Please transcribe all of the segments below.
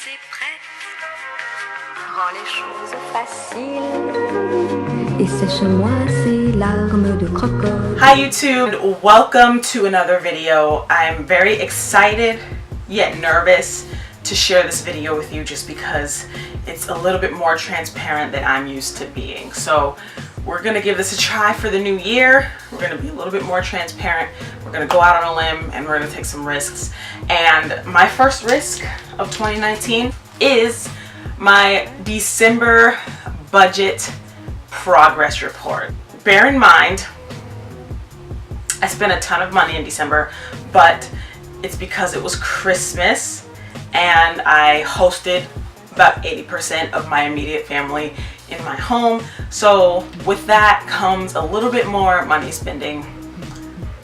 es prête? Rends les choses faciles et sèche-moi ces larmes de crocodile. Hi YouTube, welcome to another video. I'm very excited yet nervous to share this video with you just because it's a little bit more transparent than I'm used to being. So we're gonna give this a try for the new year. We're gonna be a little bit more transparent. We're gonna go out on a limb and we're gonna take some risks. And my first risk of 2019 is my December budget progress report. Bear in mind, I spent a ton of money in December, but it's because it was Christmas and I hosted about 80% of my immediate family in my home. So with that comes a little bit more money spending.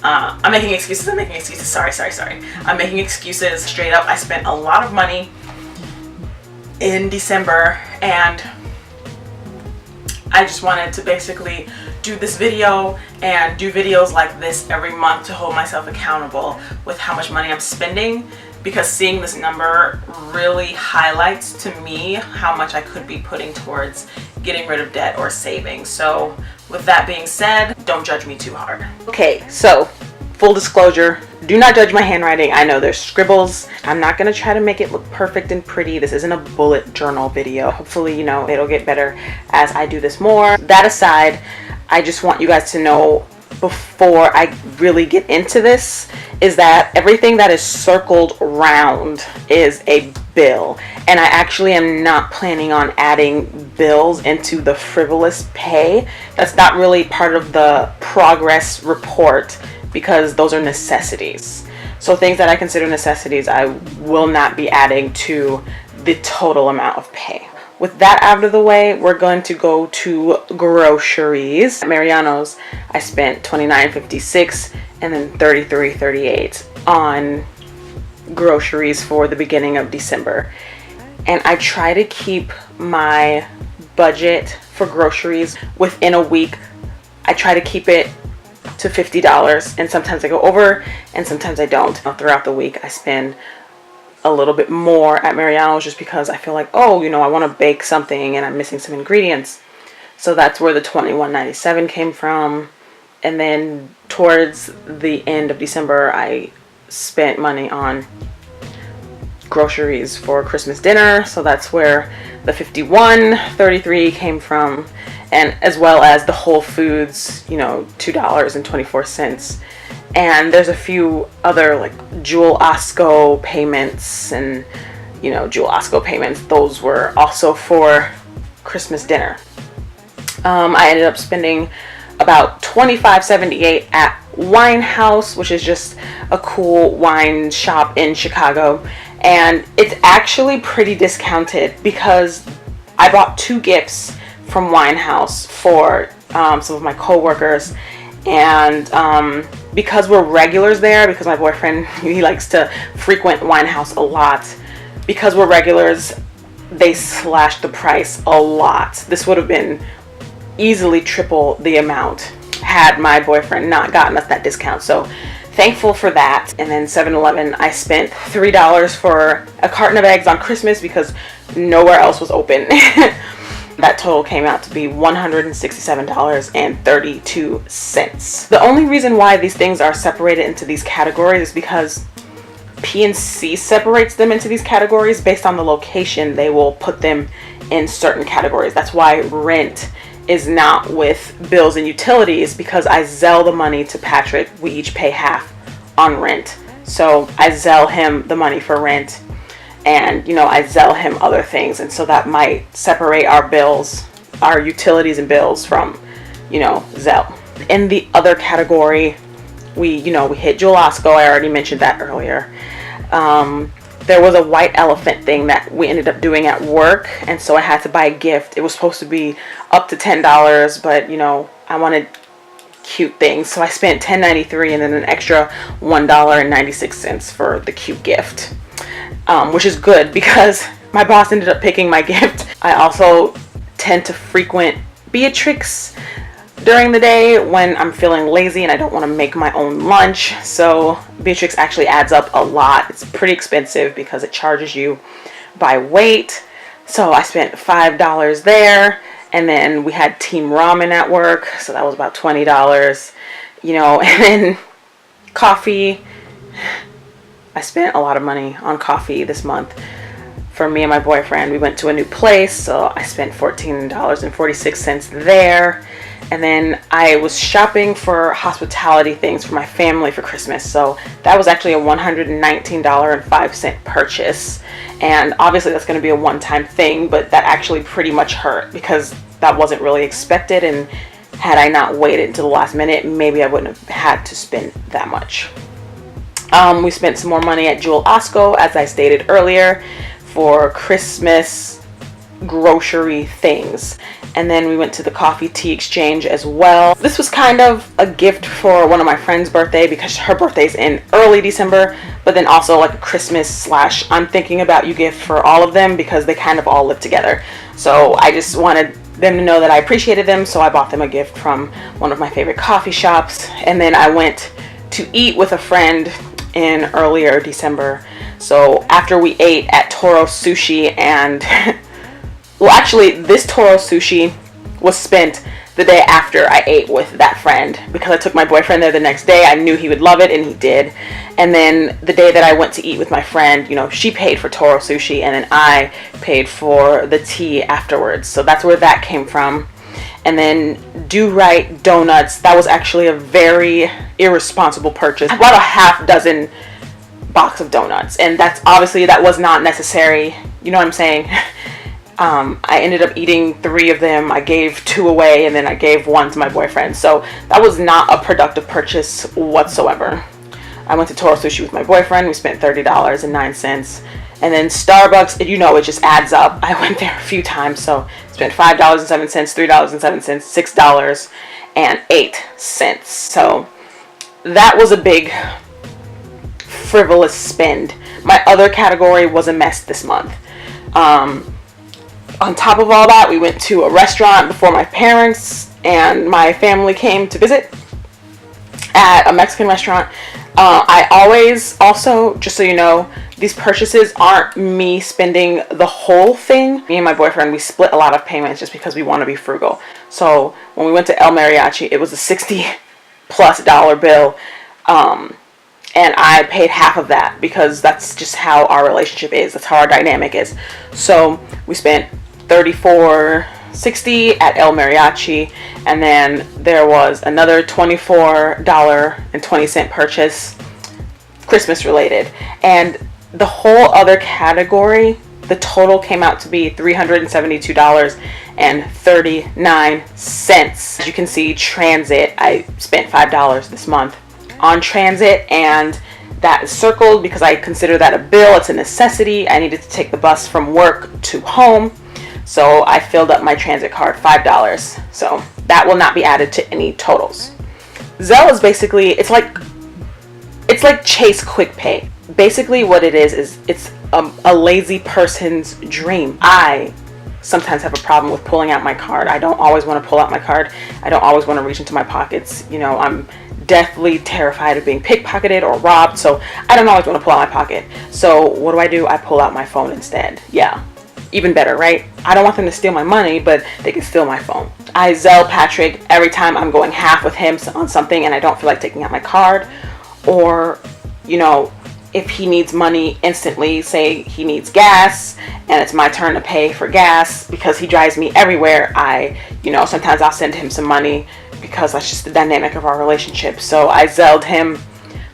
I'm making excuses, sorry. I'm making excuses straight up. I spent a lot of money in December and I just wanted to basically do this video and do videos like this every month to hold myself accountable with how much money I'm spending, because seeing this number really highlights to me how much I could be putting towards getting rid of debt or saving. So with that being said, don't judge me too hard. Okay, so full disclosure, do not judge my handwriting. I know there's scribbles. I'm not gonna try to make it look perfect and pretty. This isn't a bullet journal video. Hopefully, you know, it'll get better as I do this more. That aside, I just want you guys to know before I really get into this is that everything that is circled round is a bill, and I actually am not planning on adding bills into the frivolous pay. That's not really part of the progress report because those are necessities. So things that I consider necessities, I will not be adding to the total amount of pay. With that out of the way, we're going to go to groceries. At Mariano's, I spent $29.56 and then $33.38 on groceries for the beginning of December. And I try to keep my budget for groceries within a week. I try to keep it to $50, and sometimes I go over and sometimes I don't. Throughout the week, I spend a little bit more at Mariano's just because I feel like, oh, you know, I want to bake something and I'm missing some ingredients. So that's where the $21.97 came from. And then towards the end of December, I spent money on groceries for Christmas dinner. So that's where the $51.33 came from, and as well as the Whole Foods, you know, $2.24. And there's a few other like Jewel Osco payments and, you know, Jewel Osco payments. Those were also for Christmas dinner. I ended up spending about $25.78 at Winehouse, which is just a cool wine shop in Chicago. And it's actually pretty discounted because I bought 2 gifts from Winehouse for some of my co-workers. And because we're regulars there, because my boyfriend, he likes to frequent Winehouse a lot, because we're regulars, they slashed the price a lot. This would have been easily triple the amount had my boyfriend not gotten us that discount. So thankful for that. And then 7-Eleven, I spent $3 for a carton of eggs on Christmas because nowhere else was open. That total came out to be $167.32. The only reason why these things are separated into these categories is because PNC separates them into these categories based on the location. They will put them in certain categories. That's why rent is not with bills and utilities, because I Zelle the money to Patrick. We each pay half on rent. So I Zelle him the money for rent, and, you know, I Zelle him other things, and so that might separate our bills, our utilities and bills from, you know, Zelle. In the other category, we hit Jewel Osco. I already mentioned that earlier. There was a white elephant thing that we ended up doing at work, and so I had to buy a gift. It was supposed to be up to $10, but, you know, I wanted cute things, so I spent $10.93 and then an extra $1.96 for the cute gift. Which is good because my boss ended up picking my gift. I also tend to frequent Beatrix during the day when I'm feeling lazy and I don't want to make my own lunch. So Beatrix actually adds up a lot. It's pretty expensive because it charges you by weight. So I spent $5 there, and then we had Team Ramen at work, so that was about $20, you know. And then coffee, I spent a lot of money on coffee this month. For me and my boyfriend, we went to a new place, so I spent $14.46 there. And then I was shopping for hospitality things for my family for Christmas. So that was actually a $119.05 purchase. And obviously that's going to be a one-time thing, but that actually pretty much hurt because that wasn't really expected. And had I not waited until the last minute, maybe I wouldn't have had to spend that much. We spent some more money at Jewel Osco, as I stated earlier, for Christmas grocery things. And then we went to the coffee tea exchange as well. This was kind of a gift for one of my friend's birthday because her birthday's in early December, but then also like a Christmas / I'm thinking about you gift for all of them because they kind of all live together. So I just wanted them to know that I appreciated them, so I bought them a gift from one of my favorite coffee shops. And then I went to eat with a friend in earlier December. So after we ate at Toro Sushi, and well, actually this Toro Sushi was spent the day after I ate with that friend because I took my boyfriend there the next day. I knew he would love it, and he did. And then the day that I went to eat with my friend, you know, she paid for Toro Sushi, and then I paid for the tea afterwards. So that's where that came from. And then Do Right Donuts, that was actually a very irresponsible purchase. I bought a half dozen box of donuts, and that's obviously, that was not necessary, you know what I'm saying. I ended up eating 3 of them. I gave 2 away, and then I gave 1 to my boyfriend. So that was not a productive purchase whatsoever. I went to Toro Sushi with my boyfriend. We spent $30.09. And then Starbucks, you know, it just adds up. I went there a few times, so spent $5.07, $3.07, $6.08. So that was a big frivolous spend. My other category was a mess this month. On top of all that, we went to a restaurant before my parents and my family came to visit at a Mexican restaurant. I always, also, just so you know, these purchases aren't me spending the whole thing. Me and my boyfriend, we split a lot of payments just because we want to be frugal. So when we went to El Mariachi, it was a $60+ bill. And I paid half of that because that's just how our relationship is. That's how our dynamic is. So we spent $34.60 at El Mariachi, and then there was another $24.20 purchase, Christmas related. And the whole other category, the total came out to be $372.39. As you can see, transit, I spent $5 this month on transit, and that is circled because I consider that a bill. It's a necessity. I needed to take the bus from work to home, so I filled up my transit card, $5. So that will not be added to any totals. Zelle is basically, it's like Chase Quick Pay. Basically what it is it's a lazy person's dream. I sometimes have a problem with pulling out my card. I don't always want to pull out my card. I don't always want to reach into my pockets. You know, I'm deathly terrified of being pickpocketed or robbed, so I don't always want to pull out my pocket. So what do? I pull out my phone instead. Yeah, even better, right? I don't want them to steal my money, but they can steal my phone. I Zelle Patrick every time I'm going half with him on something and I don't feel like taking out my card, or, you know, if he needs money instantly, say he needs gas and it's my turn to pay for gas because he drives me everywhere, sometimes I'll send him some money because that's just the dynamic of our relationship. So I Zelled him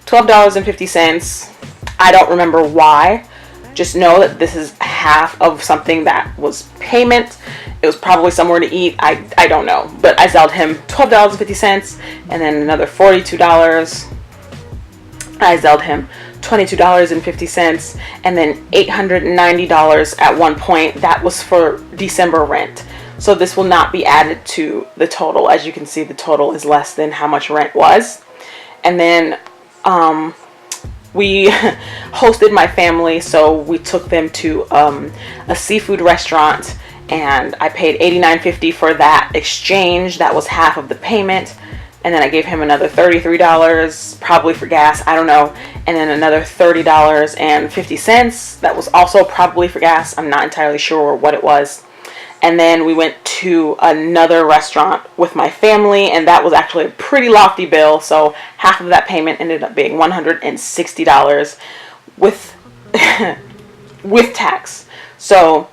$12.50. I don't remember why. Just know that this is half of something that was payment. It was probably somewhere to eat. I don't know. But I Zelled him $12.50 and then another $42. I Zelled him $22.50 and then $890 at one point. That was for December rent. So this will not be added to the total. As you can see, the total is less than how much rent was. And then we hosted my family, so we took them to a seafood restaurant and I paid $89.50 for that exchange. That was half of the payment. And then I gave him another $33, probably for gas, I don't know. And then another $30.50. That was also probably for gas. I'm not entirely sure what it was. And then we went to another restaurant with my family, and that was actually a pretty lofty bill. So half of that payment ended up being $160 with with tax. So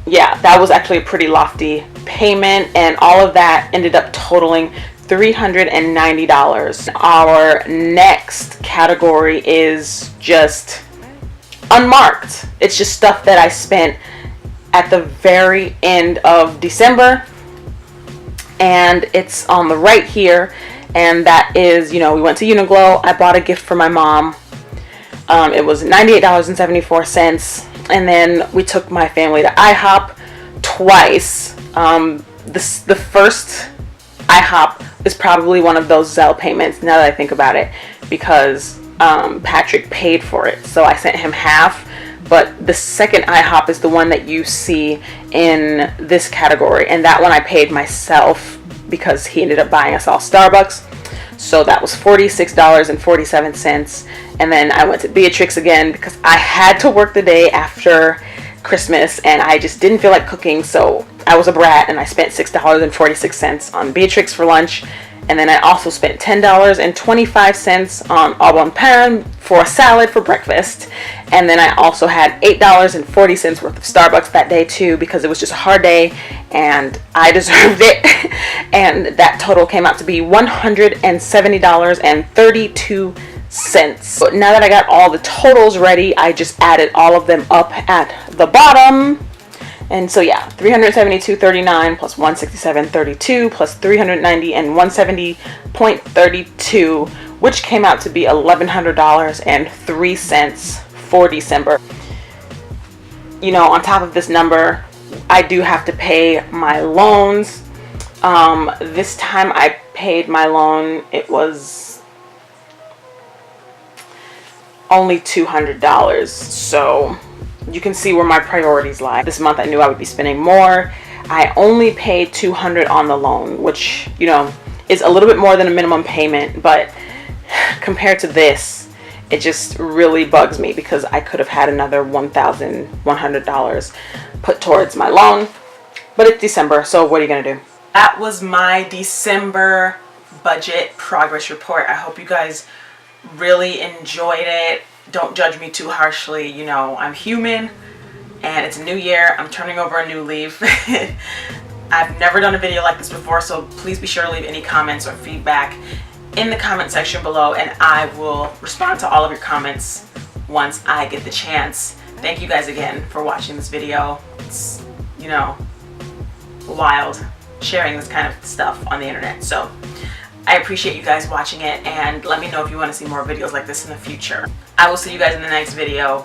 yeah, that was actually a pretty lofty payment, and all of that ended up totaling $390. Our next category is just unmarked. It's just stuff that I spent at the very end of December, and it's on the right here. And that is, we went to Uniqlo. I bought a gift for my mom. It was $98.74, and then we took my family to IHOP twice. The first IHOP is probably one of those Zelle payments, now that I think about it, because Patrick paid for it, so I sent him half. But the second IHOP is the one that you see in this category, and that one I paid myself because he ended up buying us all Starbucks. So that was $46.47. And then I went to Beatrix again because I had to work the day after Christmas and I just didn't feel like cooking, so I was a brat and I spent $6.46 on Beatrix for lunch. And then I also spent $10.25 on au bon pain for a salad for breakfast. And then I also had $8.40 worth of Starbucks that day too, because it was just a hard day and I deserved it. And that total came out to be $170.32. But now that I got all the totals ready, I just added all of them up at the bottom. And so yeah, $372.39 plus $167.32 plus $390 and $170.32, which came out to be $1,100.03 for December. On top of this number, I do have to pay my loans. This time I paid my loan, it was only $200. So you can see where my priorities lie. This month I knew I would be spending more. I only paid $200 on the loan, which, is a little bit more than a minimum payment, but compared to this, it just really bugs me because I could have had another $1,100 put towards my loan. But it's December, so what are you gonna do? That was my December budget progress report. I hope you guys really enjoyed it. Don't judge me too harshly. I'm human and it's a new year. I'm turning over a new leaf. I've never done a video like this before, so please be sure to leave any comments or feedback in the comment section below, and I will respond to all of your comments once I get the chance. Thank you guys again for watching this video. It's, wild sharing this kind of stuff on the internet. So I appreciate you guys watching it, and let me know if you want to see more videos like this in the future. I will see you guys in the next video.